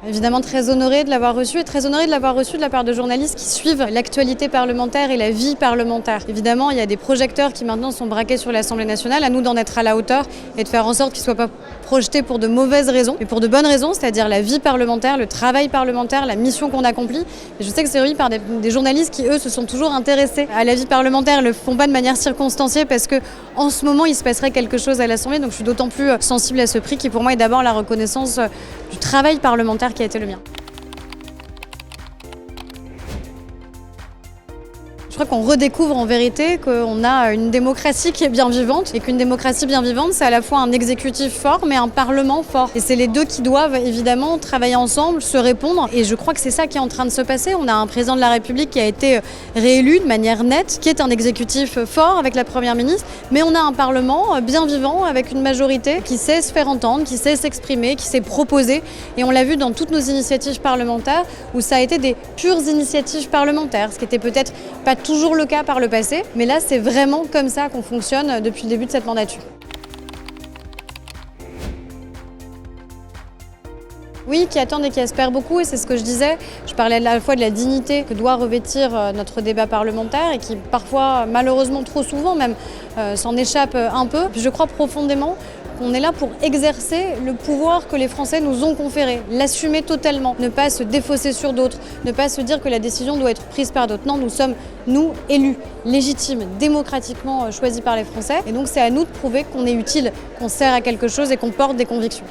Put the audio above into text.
Évidemment très honorée de l'avoir reçu et très honorée de l'avoir reçu de la part de journalistes qui suivent l'actualité parlementaire et la vie parlementaire. Évidemment, il y a des projecteurs qui maintenant sont braqués sur l'Assemblée nationale, à nous d'en être à la hauteur et de faire en sorte qu'ils ne soient pas projetés pour de mauvaises raisons, mais pour de bonnes raisons, c'est-à-dire la vie parlementaire, le travail parlementaire, la mission qu'on accomplit. Et je sais que c'est remis par des journalistes qui, eux, se sont toujours intéressés à la vie parlementaire, le font pas de manière circonstanciée parce que en ce moment, il se passerait quelque chose à l'Assemblée. Donc je suis d'autant plus sensible à ce prix qui, pour moi, est d'abord la reconnaissance du travail parlementaire qui a été le mien. Je crois qu'on redécouvre en vérité qu'on a une démocratie qui est bien vivante et qu'une démocratie bien vivante, c'est à la fois un exécutif fort mais un parlement fort. Et c'est les deux qui doivent évidemment travailler ensemble, se répondre. Et je crois que c'est ça qui est en train de se passer. On a un président de la République qui a été réélu de manière nette, qui est un exécutif fort avec la Première ministre, mais on a un parlement bien vivant avec une majorité qui sait se faire entendre, qui sait s'exprimer, qui sait proposer. Et on l'a vu dans toutes nos initiatives parlementaires où ça a été des pures initiatives parlementaires, ce qui était peut-être pas toujours le cas par le passé, mais là c'est vraiment comme ça qu'on fonctionne depuis le début de cette mandature. Oui, qui attendent et qui espèrent beaucoup, et c'est ce que je disais. Je parlais à la fois de la dignité que doit revêtir notre débat parlementaire et qui parfois, malheureusement trop souvent même, s'en échappe un peu. Je crois profondément qu'on est là pour exercer le pouvoir que les Français nous ont conféré, l'assumer totalement, ne pas se défausser sur d'autres, ne pas se dire que la décision doit être prise par d'autres. Non, nous sommes, nous, élus, légitimes, démocratiquement choisis par les Français. Et donc c'est à nous de prouver qu'on est utile, qu'on sert à quelque chose et qu'on porte des convictions.